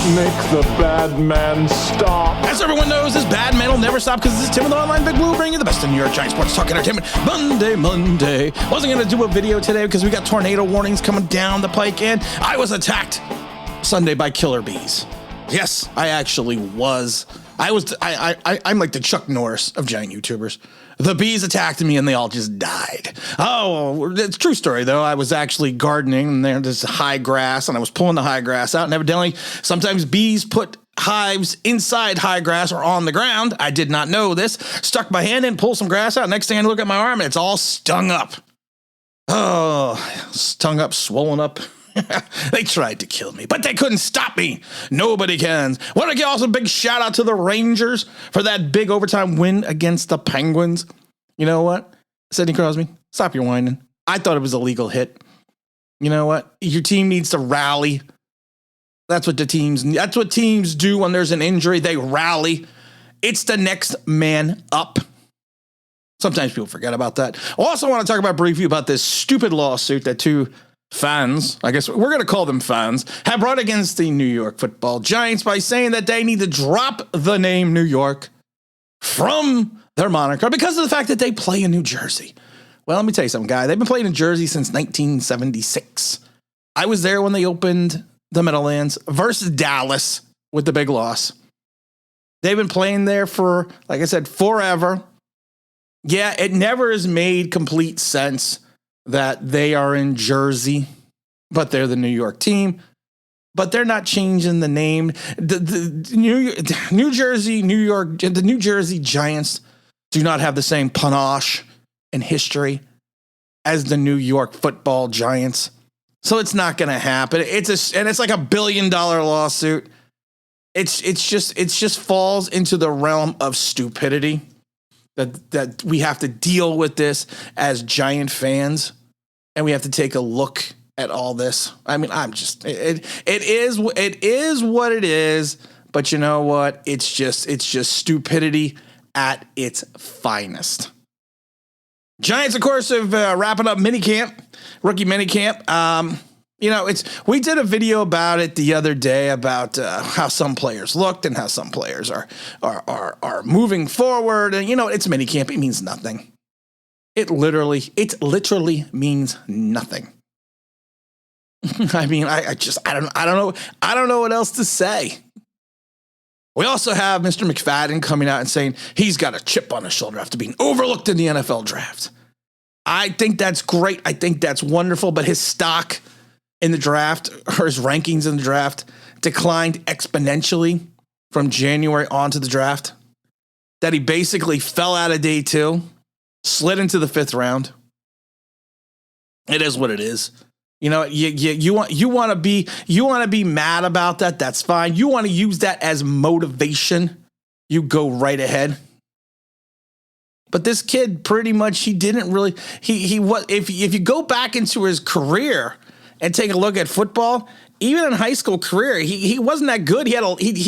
Make the bad man stop. As everyone knows, this bad man will never stop because this is Tim with Online Big Blue bringing you the best in New York Giants sports talk entertainment. Monday. Wasn't going to do a video today because we got tornado warnings coming down the pike, and I was attacked Sunday by killer bees. Yes, I actually was. I'm like the Chuck Norris of giant YouTubers. The bees attacked me and they all just died. Oh, it's a true story though. I was actually gardening and there's high grass and I was pulling the high grass out, and evidently sometimes bees put hives inside high grass or on the ground. I did not know this. Stuck my hand in, pulled some grass out. Next thing I look at my arm and it's all stung up. Oh, stung up, swollen up. They tried to kill me, but they couldn't stop me. Nobody can. Want to give also a big shout out to the Rangers for that big overtime win against the Penguins. You know what? Sidney Crosby, stop your whining. I thought it was a legal hit. You know what? Your team needs to rally. That's what teams do when there's an injury. They rally. It's the next man up. Sometimes people forget about that. I also want to talk about briefly about this stupid lawsuit that two fans, I guess we're going to call them fans, have brought against the New York Football Giants by saying that they need to drop the name New York from their moniker because of the fact that they play in New Jersey. Well, let me tell you something, guy. They've been playing in Jersey since 1976. I was there when they opened the Meadowlands versus Dallas with the big loss. They've been playing there for, like I said, forever. Yeah, it never has made complete sense that they are in Jersey, but they're the New York team. But they're not changing the name. The New Jersey Giants do not have the same panache and history as the New York Football Giants. So it's not going to happen. And it's like $1 billion lawsuit. It's just falls into the realm of stupidity. That we have to deal with this as Giant fans, and we have to take a look at all this. I mean, it is what it is, but you know what? It's just stupidity at its finest. Giants, of course, have wrapping up rookie minicamp. We did a video about it the other day about how some players looked and how some players are moving forward. And it's minicamp. It means nothing. It literally means nothing. I mean, I don't know what else to say. We also have Mr. McFadden coming out and saying he's got a chip on his shoulder after being overlooked in the NFL draft. I think that's great. I think that's wonderful, but his stock in the draft, or his rankings in the draft, declined exponentially from January on to the draft. That he basically fell out of day 2, slid into the 5th round. It is what it is. You want to be mad about that. That's fine. You want to use that as motivation. You go right ahead. But this kid, pretty much, he didn't really. If you go back into his career and take a look at football, even in high school career, he wasn't that good. He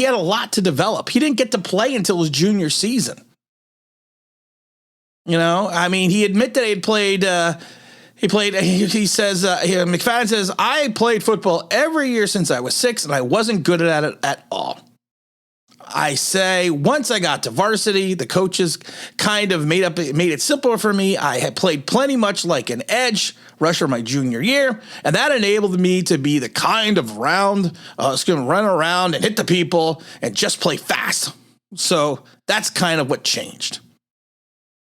had a lot to develop. He didn't get to play until his junior season. I mean, he admitted that he played. He says, McFadden says, I played football every year since I was 6, and I wasn't good at it at all. I say, once I got to varsity, the coaches kind of made it simpler for me. I had played plenty much like an edge rusher my junior year, and that enabled me to be the kind of going to run around and hit the people and just play fast. So that's kind of what changed.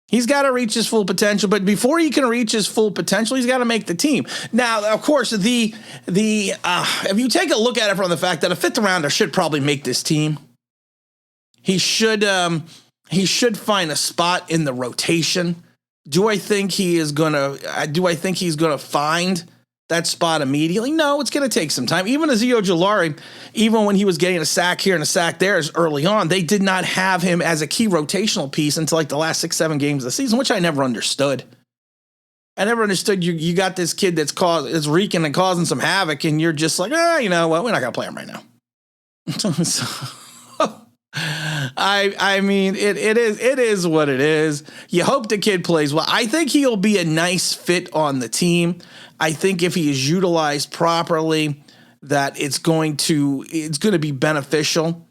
He's got to reach his full potential, but before he can reach his full potential, he's got to make the team. Now, of course, if you take a look at it from the fact that a 5th rounder should probably make this team, he should find a spot in the rotation. Do I think he's going to find that spot immediately? No, it's going to take some time. Even Azeez Ojulari, even when he was getting a sack here and a sack there early on, they did not have him as a key rotational piece until like the last 6-7 games of the season, which I never understood. I never understood you got this kid that's wreaking and causing some havoc, and you're just like, you know what, we're not going to play him right now. I mean, it is what it is. You hope the kid plays well. I think he'll be a nice fit on the team. I think if he is utilized properly, that it's going to be beneficial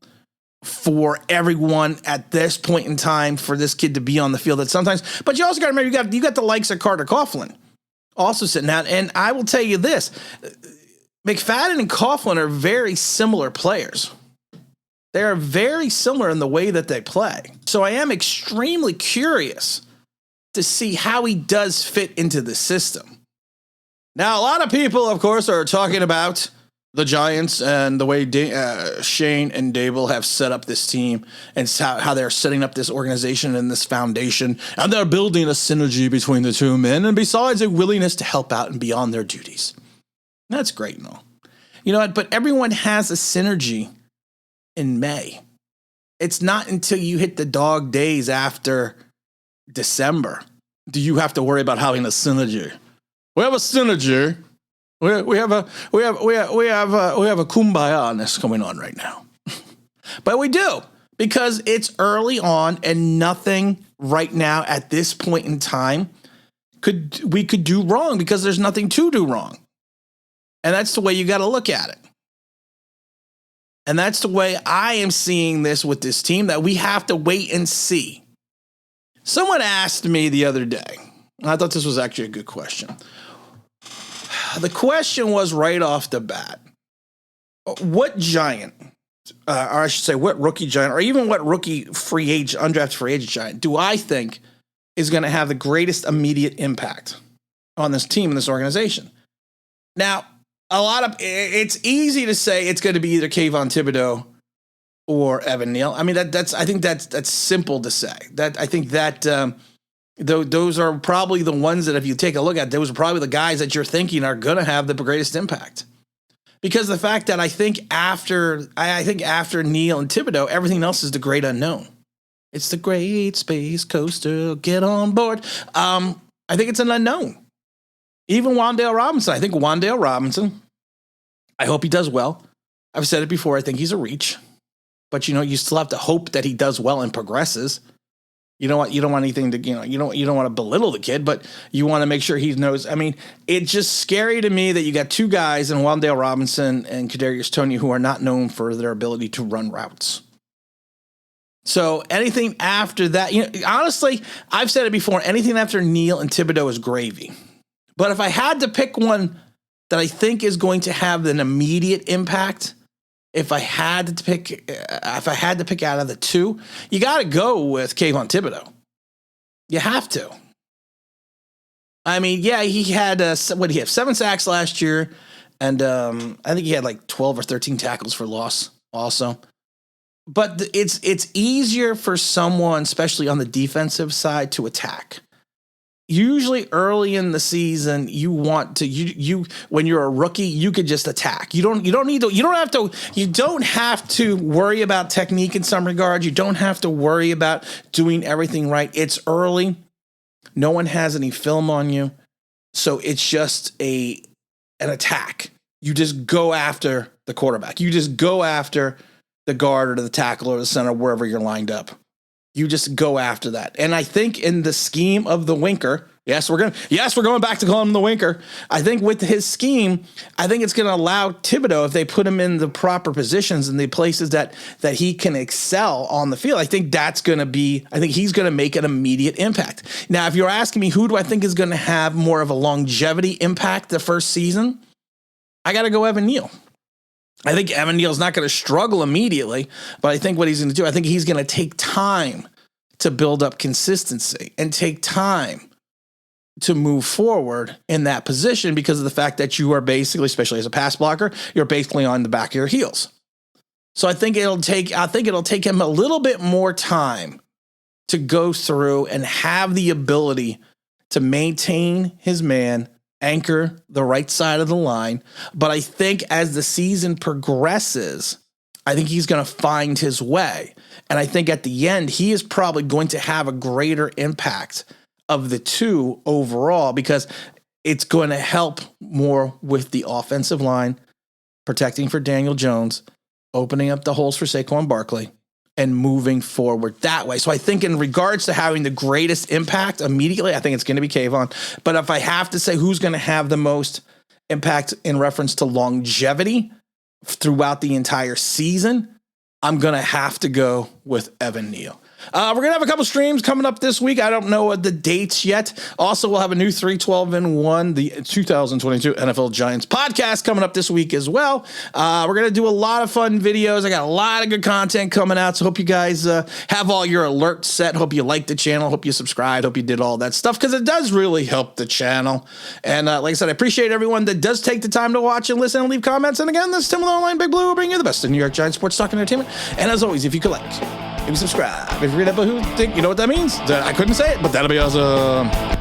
for everyone at this point in time for this kid to be on the field at sometimes. But you also got to remember, you got the likes of Carter Coughlin also sitting out. And I will tell you this, McFadden and Coughlin are very similar players. They are very similar in the way that they play. So I am extremely curious to see how he does fit into the system. Now, a lot of people, of course, are talking about the Giants and the way Shane and Dable have set up this team and how they're setting up this organization and this foundation. And they're building a synergy between the two men. And besides, a willingness to help out and beyond their duties. That's great and all. You know what? But everyone has a synergy in May. It's not until you hit the dog days after December do you have to worry about having a synergy. We have a synergy. We have a kumbaya-ness going on right now. But we do, because it's early on and nothing right now at this point in time we could do wrong, because there's nothing to do wrong. And that's the way you got to look at it. And that's the way I am seeing this with this team, that we have to wait and see. Someone asked me the other day, and I thought this was actually a good question. The question was right off the bat, what giant, or I should say what rookie giant, or even what rookie free agent, undrafted free agent giant, do I think is going to have the greatest immediate impact on this team and this organization? Now, it's easy to say it's going to be either Kayvon Thibodeau or Evan Neal. I mean, I think that's simple to say. I think that those are probably the ones that, if you take a look at, those are probably the guys that you're thinking are going to have the greatest impact. Because the fact that I think after Neal and Thibodeau, everything else is the great unknown. It's the great space coaster. Get on board. I think it's an unknown. Even Wan'Dale Robinson. I think Wan'Dale Robinson, I hope he does well. I've said it before. I think he's a reach. But, you still have to hope that he does well and progresses. You don't want anything to, you don't want to belittle the kid, but you want to make sure he knows. I mean, it's just scary to me that you got two guys in Wan'Dale Robinson and Kadarius Toney who are not known for their ability to run routes. So anything after that, honestly, I've said it before, anything after Neal and Thibodeau is gravy. But if I had to pick one that I think is going to have an immediate impact, if I had to pick out of the two, you got to go with Kayvon Thibodeau. You have to. I mean, yeah, he had what did he have? 7 sacks last year, and I think he had like 12 or 13 tackles for loss also. But it's easier for someone, especially on the defensive side, to attack. Usually early in the season, you want to when you're a rookie, you could just attack. You don't have to worry about technique in some regard. You don't have to worry about doing everything right. It's early. No one has any film on you. So it's just an attack. You just go after the quarterback. You just go after the guard or the tackle or the center, wherever you're lined up. You just go after that. And I think in the scheme of the Winker, we're going back to calling him the Winker. I think with his scheme, I think it's going to allow Thibodeau, if they put him in the proper positions and the places that he can excel on the field, I think he's going to make an immediate impact. Now, if you're asking me, who do I think is going to have more of a longevity impact the first season? I got to go Evan Neal. I think Evan Neal's not going to struggle immediately, but I think what he's going to do, I think he's going to take time to build up consistency and take time to move forward in that position, because of the fact that you are basically, especially as a pass blocker, you're basically on the back of your heels. So I think it'll take him a little bit more time to go through and have the ability to maintain his man, anchor the right side of the line. But I think as the season progresses, I think he's going to find his way. And I think at the end, he is probably going to have a greater impact of the two overall, because it's going to help more with the offensive line, protecting for Daniel Jones, opening up the holes for Saquon Barkley, and moving forward that way. So I think in regards to having the greatest impact immediately, I think it's going to be Kayvon. But if I have to say who's going to have the most impact in reference to longevity, throughout the entire season, I'm going to have to go with Evan Neal. We're going to have a couple streams coming up this week. I don't know the dates yet. Also, we'll have a new 312-1, the 2022 NFL Giants podcast coming up this week as well. We're going to do a lot of fun videos. I got a lot of good content coming out, so hope you guys have all your alerts set. Hope you like the channel. Hope you subscribed. Hope you did all that stuff, because it does really help the channel. And like I said, I appreciate everyone that does take the time to watch and listen and leave comments. And again, this is Tim with Online Big Blue, bringing you the best in New York Giants sports talk and entertainment. And as always, if you could like, maybe subscribe. If you read up who think you know what that means, I couldn't say it, but that'll be awesome.